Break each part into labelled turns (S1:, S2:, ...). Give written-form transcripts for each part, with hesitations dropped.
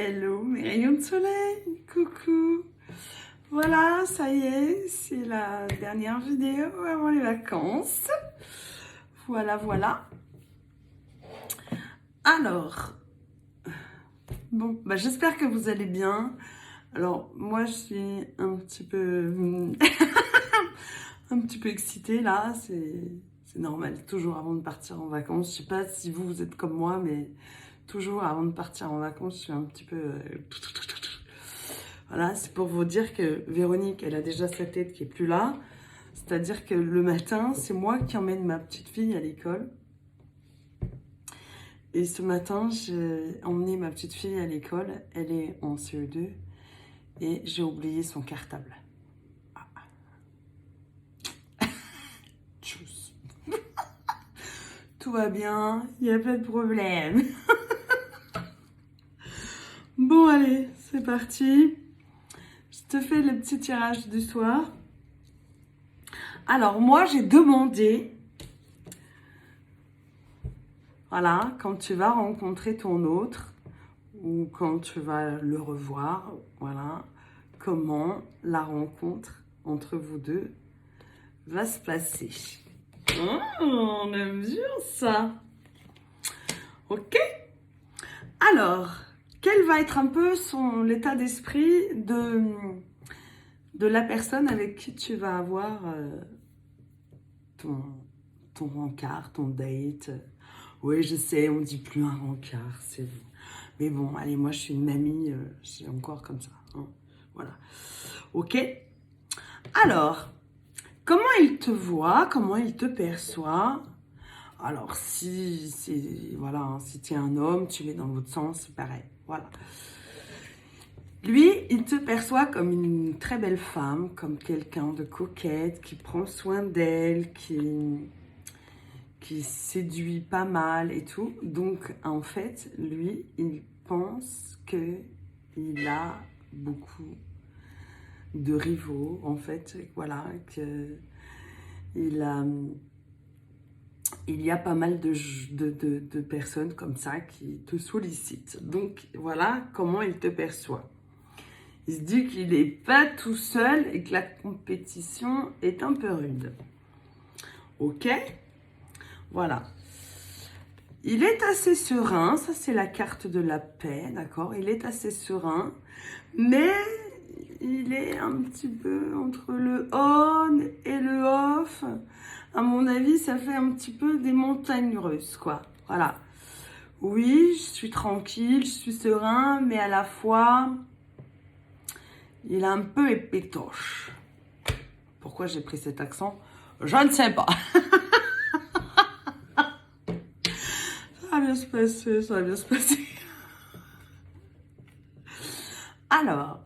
S1: Hello mes rayons de soleil, coucou. Voilà, ça y est, c'est la dernière vidéo avant les vacances. Voilà. Alors, bon, j'espère que vous allez bien. Alors, moi, je suis un petit peu, un petit peu excitée là. C'est normal, toujours avant de partir en vacances. Je sais pas si vous êtes comme moi, mais toujours avant de partir en vacances, je suis un petit peu... Voilà, c'est pour vous dire que Véronique, elle a déjà sa tête qui est plus là. C'est-à-dire que le matin, c'est moi qui emmène ma petite fille à l'école. Et ce matin, j'ai emmené ma petite fille à l'école. Elle est en CE2 et j'ai oublié son cartable. Tchuss. Tout va bien, il n'y a pas de problème. Bon, allez, c'est parti. Je te fais le petit tirage du soir. Alors, moi, j'ai demandé, voilà, quand tu vas rencontrer ton autre ou quand tu vas le revoir, voilà, comment la rencontre entre vous deux va se passer. Oh, on aime bien ça. Ok. Alors, quel va être un peu l'état d'esprit de la personne avec qui tu vas avoir ton rencard, ton date? Oui, je sais, on ne dit plus un rencard, c'est vous. Mais bon, allez, moi, je suis une mamie, c'est encore comme ça. Hein. Voilà. Ok. Alors, comment il te voit? Comment il te perçoit? Alors, si tu es un homme, tu es dans l'autre sens, c'est pareil. Voilà. Lui, il te perçoit comme une très belle femme, comme quelqu'un de coquette, qui prend soin d'elle, qui séduit pas mal et tout. Donc, en fait, lui, il pense qu'il a beaucoup de rivaux, en fait. Voilà, il y a pas mal de personnes comme ça qui te sollicitent. Donc, voilà comment il te perçoit. Il se dit qu'il n'est pas tout seul et que la compétition est un peu rude. Ok? Voilà. Il est assez serein, ça c'est la carte de la paix, d'accord? Il est assez serein, mais il est un petit peu entre le on et le off. À mon avis, ça fait un petit peu des montagnes russes, quoi. Voilà. Oui, je suis tranquille, je suis serein, mais à la fois, il est un peu épétoche. Pourquoi j'ai pris cet accent? Je ne sais pas. Ça va bien se passer, ça va bien se passer. Alors,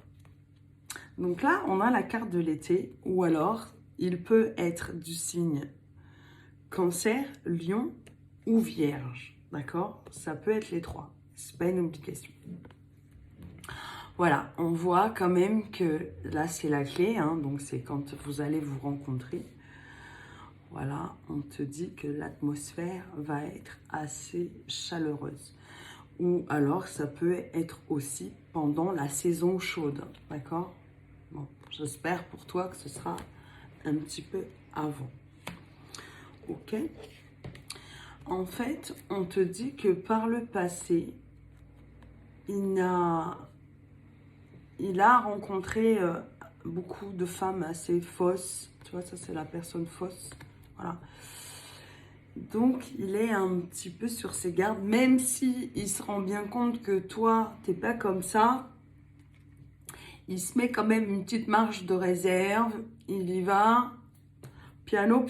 S1: donc là, on a la carte de l'été, ou alors, il peut être du signe Cancer, Lion ou Vierge, d'accord? Ça peut être les trois, c'est pas une obligation. Voilà, on voit quand même que là, c'est la clé, hein, donc c'est quand vous allez vous rencontrer. Voilà, on te dit que l'atmosphère va être assez chaleureuse. Ou alors, ça peut être aussi pendant la saison chaude, d'accord? Bon, j'espère pour toi que ce sera un petit peu avant. Ok? En fait, on te dit que par le passé, il a rencontré beaucoup de femmes assez fausses. Tu vois, ça c'est la personne fausse. Voilà. Donc, il est un petit peu sur ses gardes, même si il se rend bien compte que toi, t'es pas comme ça. Il se met quand même une petite marge de réserve. Il y va piano,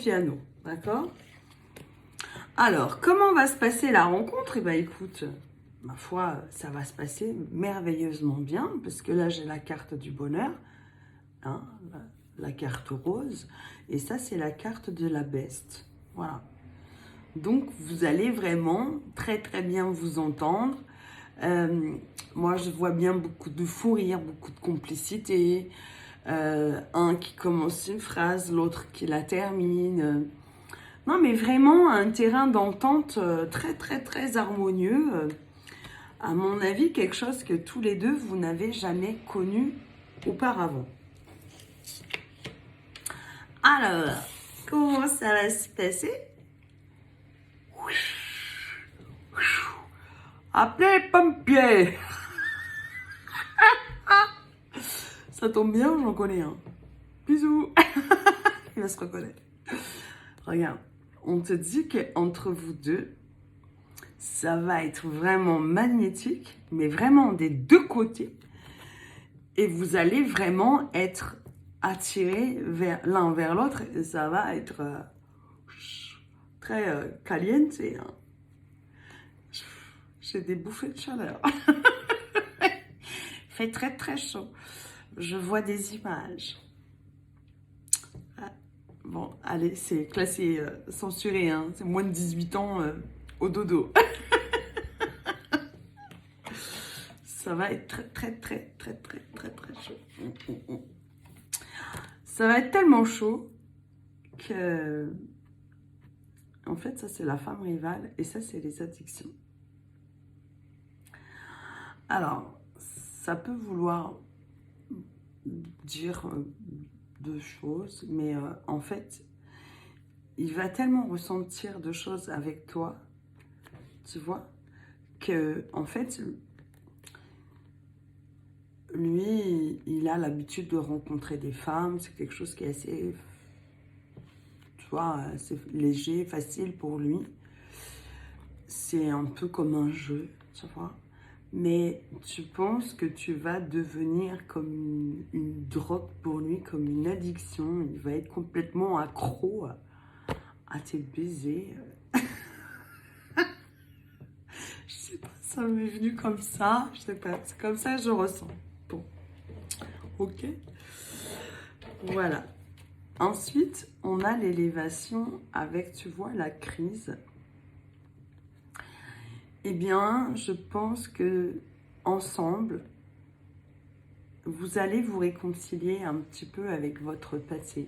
S1: d'accord? Alors, comment va se passer la rencontre? Eh bien, écoute, ma foi, ça va se passer merveilleusement bien, parce que là, j'ai la carte du bonheur, hein, la carte rose, et ça, c'est la carte de la beste. Voilà. Donc, vous allez vraiment très, très bien vous entendre. Moi, je vois bien beaucoup de fou rire, beaucoup de complicité. Un qui commence une phrase, l'autre qui la termine. Non, mais vraiment un terrain d'entente très, très, très harmonieux. à mon avis, quelque chose que tous les deux, vous n'avez jamais connu auparavant. Alors, comment ça va se passer? Appelez les pompiers. Ça tombe bien, j'en connais un. Bisous. Il va se reconnaître. Regarde, on te dit qu'entre vous deux, ça va être vraiment magnétique, mais vraiment des deux côtés. Et vous allez vraiment être attirés l'un vers l'autre. Et ça va être très caliente. Hein. J'ai des bouffées de chaleur. Il fait très très chaud. Je vois des images. Bon, allez, c'est classé censuré, hein. C'est moins de 18 ans au dodo. Ça va être très chaud. Ça va être tellement chaud que... En fait, ça, c'est la femme rivale et ça, c'est les addictions. Alors, ça peut vouloir dire... de choses, mais en fait, il va tellement ressentir de choses avec toi, tu vois, que en fait, lui, il a l'habitude de rencontrer des femmes, c'est quelque chose qui est assez, tu vois, assez léger, facile pour lui. C'est un peu comme un jeu, tu vois. Mais tu penses que tu vas devenir comme une drogue pour lui, comme une addiction. Il va être complètement accro à tes baisers. Je sais pas, ça m'est venu comme ça. Je sais pas, c'est comme ça que je ressens. Bon, ok. Voilà. Ensuite, on a l'élévation avec, tu vois, la crise. Eh bien, je pense que ensemble, vous allez vous réconcilier un petit peu avec votre passé.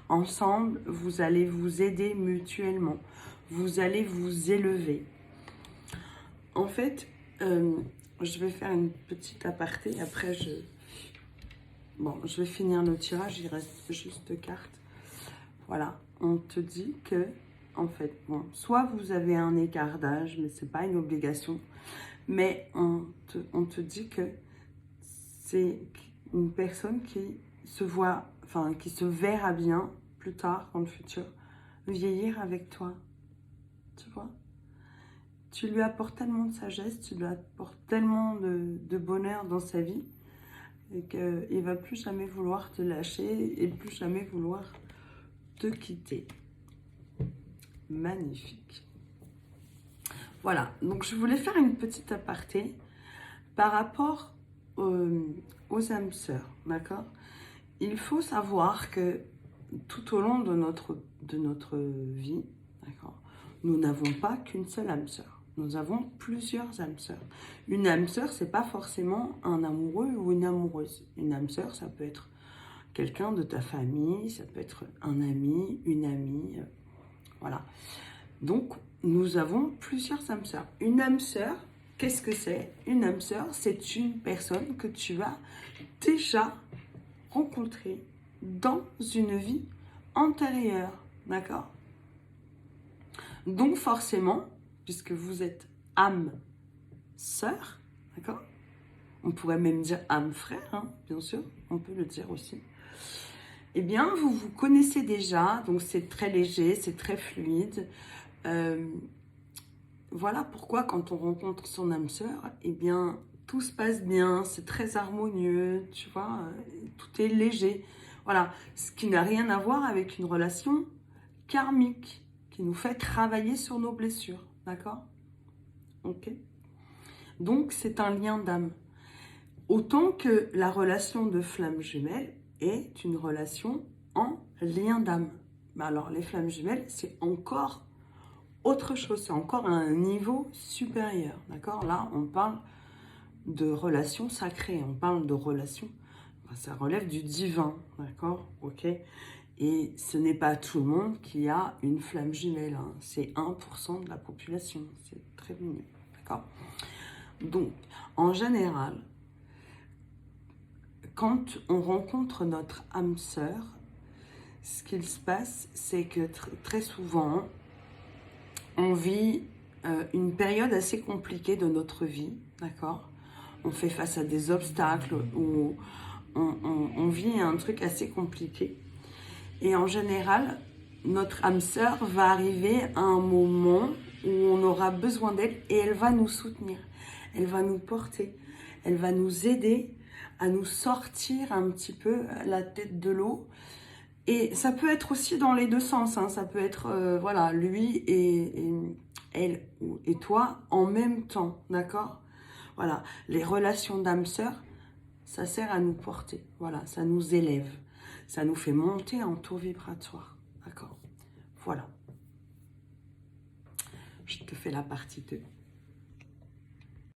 S1: Ensemble, vous allez vous aider mutuellement. Vous allez vous élever. En fait, je vais faire une petite aparté. Après, je vais finir le tirage. Il reste juste 2 cartes. Voilà. On te dit que, en fait, bon, soit vous avez un écart d'âge, mais c'est pas une obligation. Mais on te dit que c'est une personne qui se voit, enfin, qui se verra bien plus tard, dans le futur, vieillir avec toi. Tu vois? Tu lui apportes tellement de sagesse, tu lui apportes tellement de bonheur dans sa vie, et qu'il ne va plus jamais vouloir te lâcher et plus jamais vouloir te quitter. Magnifique. Voilà, donc je voulais faire une petite aparté par rapport aux âmes sœurs, d'accord? Il faut savoir que tout au long de notre vie, d'accord, nous n'avons pas qu'une seule âme sœur. Nous avons plusieurs âmes sœurs. Une âme sœur, c'est pas forcément un amoureux ou une amoureuse. Une âme sœur, ça peut être quelqu'un de ta famille, ça peut être un ami, une amie, voilà. Donc, nous avons plusieurs âmes sœurs. Une âme sœur, qu'est-ce que c'est? Une âme sœur, c'est une personne que tu as déjà rencontrée dans une vie antérieure, d'accord? Donc, forcément, puisque vous êtes âme sœur, d'accord? On pourrait même dire âme frère, hein, bien sûr, on peut le dire aussi. Eh bien, vous vous connaissez déjà, donc c'est très léger, c'est très fluide. Voilà pourquoi quand on rencontre son âme sœur, eh bien, tout se passe bien, c'est très harmonieux, tu vois, tout est léger. Voilà, ce qui n'a rien à voir avec une relation karmique qui nous fait travailler sur nos blessures, d'accord? Ok. Donc, c'est un lien d'âme. Autant que la relation de flamme jumelle est une relation en lien d'âme. Alors, les flammes jumelles, c'est encore autre chose, c'est encore un niveau supérieur, d'accord? Là, on parle de relations sacrées, on parle de relations, ça relève du divin, d'accord? Ok? Et ce n'est pas tout le monde qui a une flamme jumelle, hein. C'est 1% de la population, c'est très mignon, d'accord? Donc, en général, quand on rencontre notre âme sœur, ce qu'il se passe, c'est que très souvent, on vit une période assez compliquée de notre vie, d'accord? On fait face à des obstacles ou on vit un truc assez compliqué. Et en général, notre âme sœur va arriver à un moment où on aura besoin d'elle et elle va nous soutenir, elle va nous porter, elle va nous aider à nous sortir un petit peu la tête de l'eau. Et ça peut être aussi dans les deux sens, hein. Ça peut être voilà, lui et elle et toi en même temps, d'accord? Voilà, les relations d'âme-sœur, ça sert à nous porter, voilà, ça nous élève, ça nous fait monter en taux vibratoire, d'accord? Voilà. Je te fais la partie 2.